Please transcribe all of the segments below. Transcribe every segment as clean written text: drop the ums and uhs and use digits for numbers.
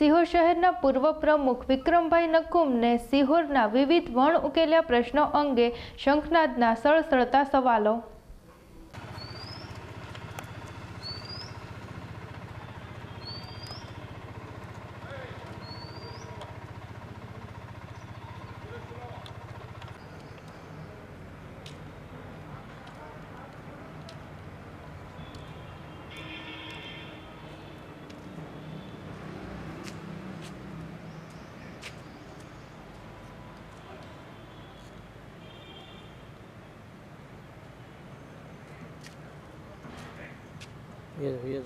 સિહોર શહેરના પૂર્વ પ્રમુખ વિક્રમભાઈ નકુમને સિહોરના વિવિધ વણ ઉકેલ્યા પ્રશ્નો અંગે શંખનાદના સળસળતા સવાલો. Iya.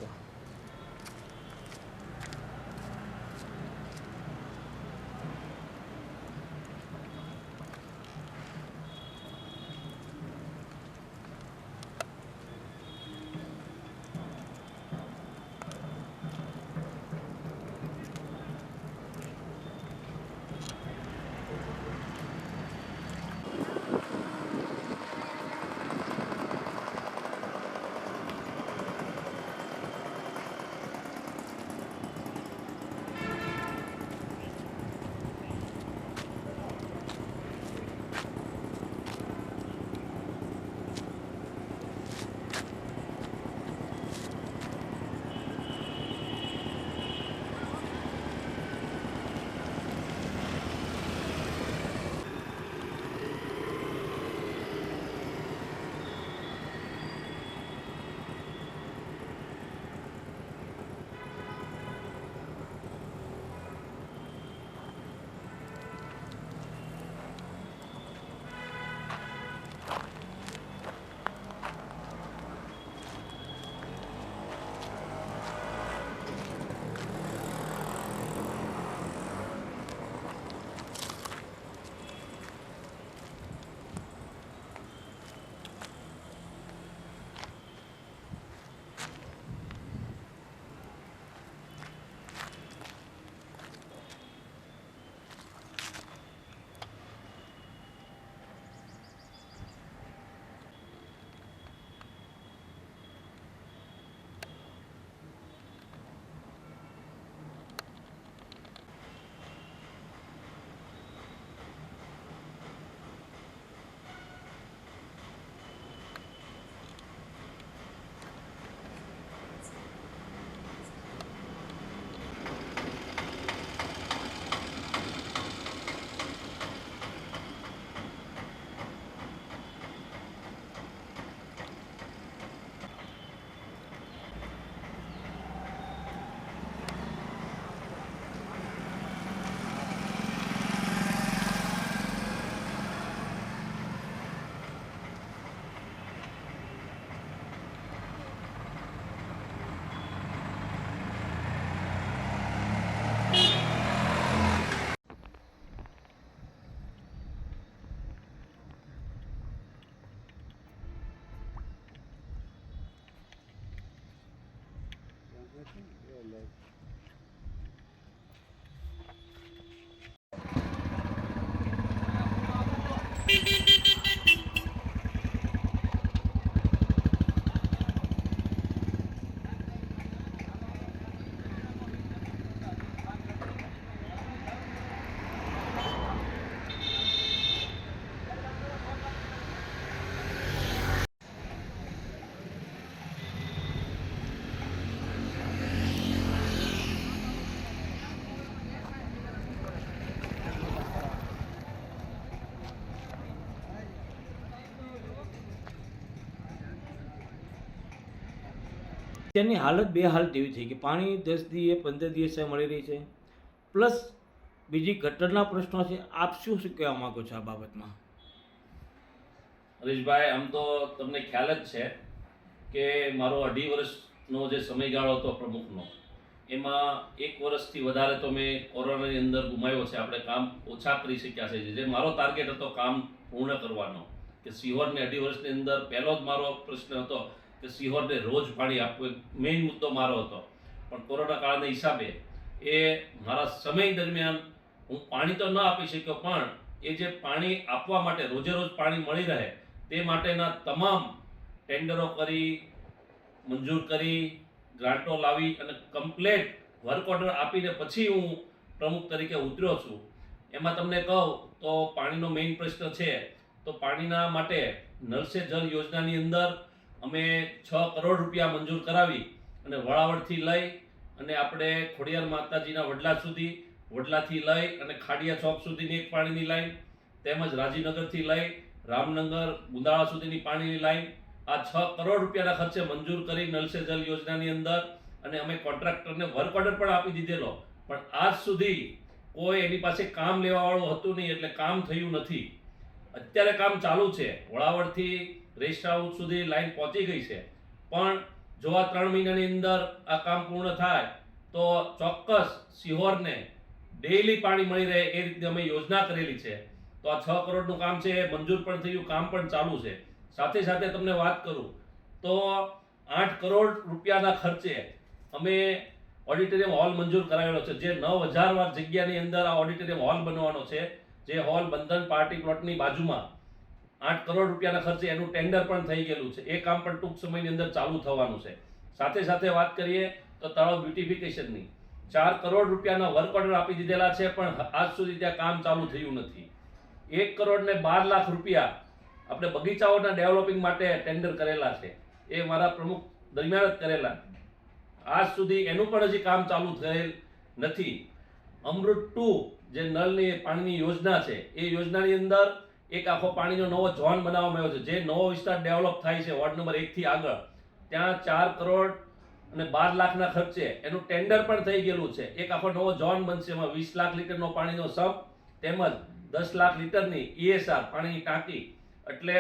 તેની હાલત બેહાલ તેવી થઈ કે પાણી 10 દિવસે 15 દિવસે મળી રહી છે, પ્લસ બીજી ગટરના પ્રશ્નો છે. આપ શું કહેવા માગો છો આ બાબતમાં? હરીશભાઈ, આમ તો તમને ખ્યાલ જ છે કે મારો 2.5 વર્ષનો જે સમયગાળો હતો પ્રમુખનો, એમાં 1 વર્ષથી વધારે તો મેં કોરોનાની અંદર ગુમાવ્યો છે. આપણે કામ ઓછા કરી શક્યા છે. જે મારો ટાર્ગેટ હતો કામ પૂર્ણ કરવાનો, કે સિહોરને 2.5 વર્ષની અંદર પહેલો જ મારો પ્રશ્ન હતો કે સિહોરને રોજ પાણી આપવું, મેઇન મુદ્દો મારો હતો. પણ કોરોના કાળના હિસાબે એ મારા સમય દરમિયાન હું પાણી તો ન આપી શક્યો, પણ એ જે પાણી આપવા માટે રોજે રોજ પાણી મળી રહે તે માટેના તમામ ટેન્ડરો કરી, મંજૂર કરી, ગ્રાન્ટો લાવી અને કમ્પ્લેટ વર્ક ઓર્ડર આપીને પછી હું પ્રમુખ તરીકે ઉતર્યો છું. એમાં તમને કહું તો પાણીનો મેઇન પ્રશ્ન છે, તો પાણીના માટે નળ સે જલ યોજનાની અંદર અમે 6 કરોડ રૂપિયા મંજૂર કરાવી અને વળાવડથી લઈ અને આપણે ખોડિયાર માતાજીના વડલા સુધી, વડલાથી લઈ અને ખાડિયા ચોક સુધીની એક પાણીની લાઈન, તેમજ રાજીનગરથી લઈ રામનગર ગુંદાળા સુધીની પાણીની લાઈન, આ 6 કરોડ રૂપિયાના ખર્ચે મંજૂર કરી નળ સે જલ યોજનાની અંદર. અને અમે કોન્ટ્રાક્ટરને વર્ક ઓર્ડર પણ આપી દીધેલો, પણ આજ સુધી કોઈ એની પાસે કામ લેવાવાળું હતું નહીં, એટલે કામ થયું નથી. અત્યારે કામ ચાલુ છે, વળાવડથી રેસ્ટ હાઉસ સુધી લાઈન પહોંચી ગઈ છે, પણ જો આ 3 મહિનાની અંદર આ કામ પૂર્ણ થાય તો ચોક્કસ સિહોરને ડેઈલી પાણી મળી રહે એ રીતે અમે યોજના કરેલી છે. તો આ 6 કરોડનું કામ છે, એ મંજૂર પણ થયું, કામ પણ ચાલુ છે. સાથે સાથે તમને વાત કરું તો 8 કરોડ રૂપિયાના ખર્ચે અમે ઓડિટોરિયમ હોલ મંજૂર કરાવેલો છે, જે 9000 વાર જગ્યાની અંદર આ ઓડિટોરિયમ હોલ બનવાનો છે. જે હોલ બંધન પાર્ટી પ્લોટની બાજુમાં 8 કરોડ રૂપિયાના ખર્ચે એનું ટેન્ડર પણ થઈ ગયેલું છે. એ કામ પણ ટૂંક સમયની અંદર ચાલુ થવાનું છે. સાથે સાથે વાત કરીએ તો તળાવ બ્યુટિફિકેશનની 4 કરોડ રૂપિયાના વર્ક ઓર્ડર આપી દીધેલા છે, પણ આજ સુધી ત્યાં કામ ચાલુ થયું નથી. 1 કરોડ ને 12 લાખ રૂપિયા આપણે બગીચાઓના ડેવલપિંગ માટે ટેન્ડર કરેલા છે, એ મારા પ્રમુખ દરમિયાન જ કરેલા. આજ સુધી એનું પણ હજી કામ ચાલુ થયેલ નથી. અમૃત 2 જે નળની પાણીની યોજના છે, એ યોજનાની અંદર એક આખો પાણીનો નવો ઝોન બનાવવામાં આવ્યો છે, જે નવો વિસ્તાર ડેવલપ થાય છે વોર્ડ નંબર 1 થી આગળ. ત્યાં 4 કરોડ અને 12 લાખના ખર્ચે એનું ટેન્ડર પણ થઈ ગયેલું છે. એક આખો નવો ઝોન બનશે, એમાં 20 લાખ લીટરનો પાણીનો સમ્પ તેમજ 10 લાખ લીટરની ESR પાણીની ટાંકી, એટલે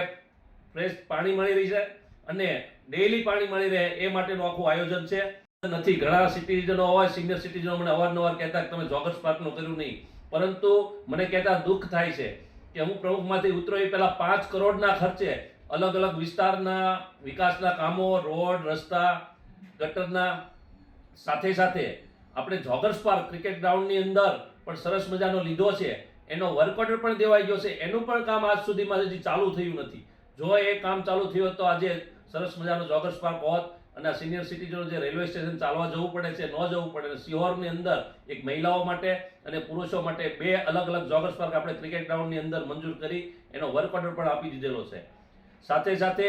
ફ્રેશ પાણી મળી રહી છે અને ડેઈલી પાણી મળી રહે એ માટેનું આખું આયોજન છે. નથી ઘણા સિટીઝનો હોય, સિનિયર સિટીઝનો મને અવારનવાર કહેતા કે તમે જોગર્સ પાર્કનું કર્યું નહીં, પરંતુ મને કહેતા દુઃખ થાય છે કે હું પ્રમુખમાંથી ઉતરો એ પહેલા 5 કરોડના ખર્ચે અલગ અલગ વિસ્તારના વિકાસના કામો, રોડ, રસ્તા, ગટરના, સાથે સાથે આપણે જોગર્સ પાર્ક ક્રિકેટ ગ્રાઉન્ડની અંદર પણ સરસ મજાનો લીધો છે, એનો વર્ક ઓર્ડર પણ દેવાઈ ગયો છે. એનું પણ કામ આજ સુધીમાં હજી ચાલુ થયું નથી. જો એ કામ ચાલુ થયું હોત તો આજે સરસ મજાનો જોગર્સ પાર્ક હોત અને આ સિનિયર સિટીઝનો જે રેલવે સ્ટેશન ચાલવા જવું પડે છે, ન જવું પડે. સિહોરની અંદર એક મહિલાઓ માટે અને પુરુષો માટે 2 અલગ અલગ જોગર્સ પાર્ક આપણે ક્રિકેટ ગ્રાઉન્ડની અંદર મંજૂર કરી એનો વર્ક ઓર્ડર પણ આપી દીધેલો છે. સાથે સાથે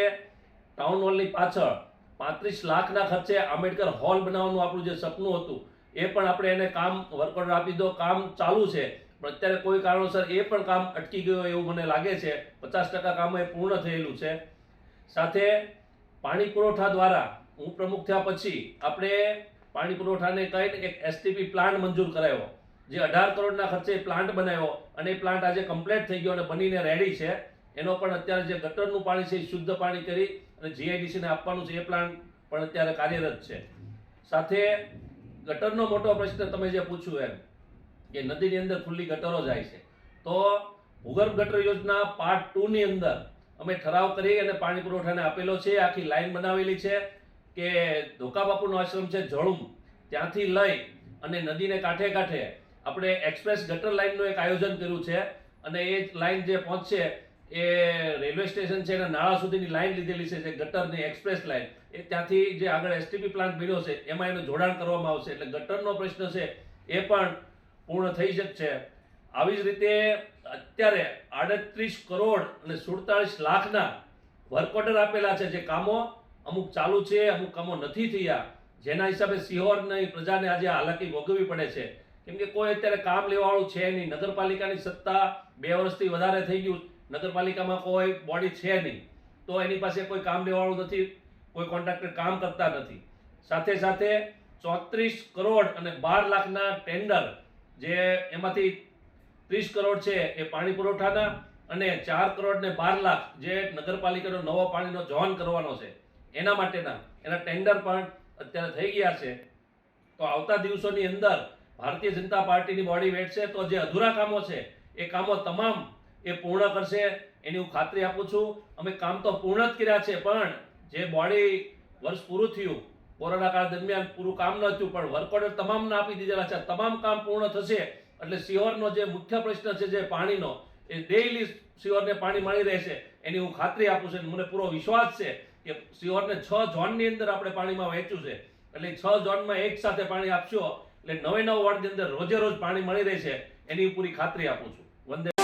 ટાઉન હોલની પાછળ 35 લાખના ખર્ચે આંબેડકર હોલ બનાવવાનું આપણું જે સપનું હતું, એ પણ આપણે એને કામ વર્ક ઓર્ડર આપી દો, કામ ચાલુ છે. પણ અત્યારે કોઈ કારણોસર એ પણ કામ અટકી ગયું એવું મને લાગે છે. 50% કામ એ પૂર્ણ થયેલું છે. સાથે પાણી પુરવઠા દ્વારા હું પ્રમુખ થયા પછી આપણે પાણી પુરવઠાને કહીને એક STP પ્લાન્ટ મંજૂર કરાયો, જે 18 કરોડના ખર્ચે પ્લાન્ટ બનાવ્યો અને એ પ્લાન્ટ આજે કમ્પ્લીટ થઈ ગયો અને બનીને રેડી છે. એનો પણ અત્યારે જે ગટરનું પાણી છે એ શુદ્ધ પાણી કરી અને GIDCને આપવાનું છે, એ પ્લાન્ટ પણ અત્યારે કાર્યરત છે. સાથે ગટરનો મોટો પ્રશ્ન તમે જે પૂછ્યું એમ કે નદીની અંદર ખુલ્લી ગટરો જાય છે, તો ભૂગર્ભ ગટર યોજના પાર્ટ 2 ની અંદર અમે ઠરાવ કરી અને પાણી પુરવઠાને આપેલો છે. આખી લાઈન બનાવેલી છે કે ધોકા બાપુનો આશ્રમ છે જળુમ, ત્યાંથી લઈ અને નદીને કાંઠે કાંઠે આપણે એક્સપ્રેસ ગટર લાઈનનું એક આયોજન કર્યું છે. અને એ લાઈન જે પહોંચશે એ રેલવે સ્ટેશન છે એના નાળા સુધીની લાઈન લીધેલી છે, જે ગટરની એક્સપ્રેસ લાઈન, એ ત્યાંથી જે આગળ STP પ્લાન્ટ બન્યો છે એમાં એનું જોડાણ કરવામાં આવશે. એટલે ગટરનો પ્રશ્ન છે એ પણ પૂર્ણ થઈ શકશે. આવી જ રીતે અત્યારે 38 કરોડ અને 47 લાખના વર્ક ઓર્ડર આપેલા છે, જે કામો અમુક ચાલુ છે, અમુક કામો નથી થયા, જેના હિસાબે સિહોરની પ્રજાને આજે હાલાકી ભોગવવી પડે છે. કેમ કે કોઈ અત્યારે કામ લેવાવાળું છે નહીં. નગરપાલિકાની સત્તા 2 વર્ષથી વધારે થઈ ગયું, નગરપાલિકામાં કોઈ બોડી છે નહીં, તો એની પાસે કોઈ કામ લેવાવાળું નથી, કોઈ કોન્ટ્રાક્ટર કામ કરતા નથી. સાથે સાથે 34 કરોડ અને 12 લાખના ટેન્ડર, જે એમાંથી 30 કરોડ છે એ પાણી પુરવઠાના અને 4 કરોડ ને 12 લાખ જે નગરપાલિકાનો નવો પાણીનો ઝોન કરવાનો છે એના માટેના એના ટેન્ડર પણ અત્યારે થઈ ગયા છે. તો આવતા દિવસોની અંદર ભારતીય જનતા પાર્ટીની બોડી બેઠશે તો જે અધૂરા કામો છે એ કામો તમામ એ પૂર્ણ કરશે, એની હું ખાતરી આપું છું. અમે કામ તો પૂર્ણ જ કર્યા છે, પણ જે બોડી વર્ષ પૂરું થયું, કોરોના કાળ દરમિયાન પૂરું કામ ન થયું, પણ વર્ક ઓર્ડર તમામને આપી દીધેલા છે. તમામ કામ પૂર્ણ થશે એટલે સિહોરનો જે મુખ્ય પ્રશ્ન છે જે પાણીનો, એ ડેઈલી સિહોરને પાણી મળી રહેશે એની હું ખાતરી આપું છું. મને પૂરો વિશ્વાસ છે કે સિહોરને 6 ઝોનની અંદર આપણે પાણીમાં વહેંચ્યું છે, એટલે 6 ઝોનમાં એક સાથે પાણી આપશો એટલે 99 વોર્ડની અંદર રોજે રોજ પાણી મળી રહે છે એની પૂરી ખાતરી આપું છું. વંદે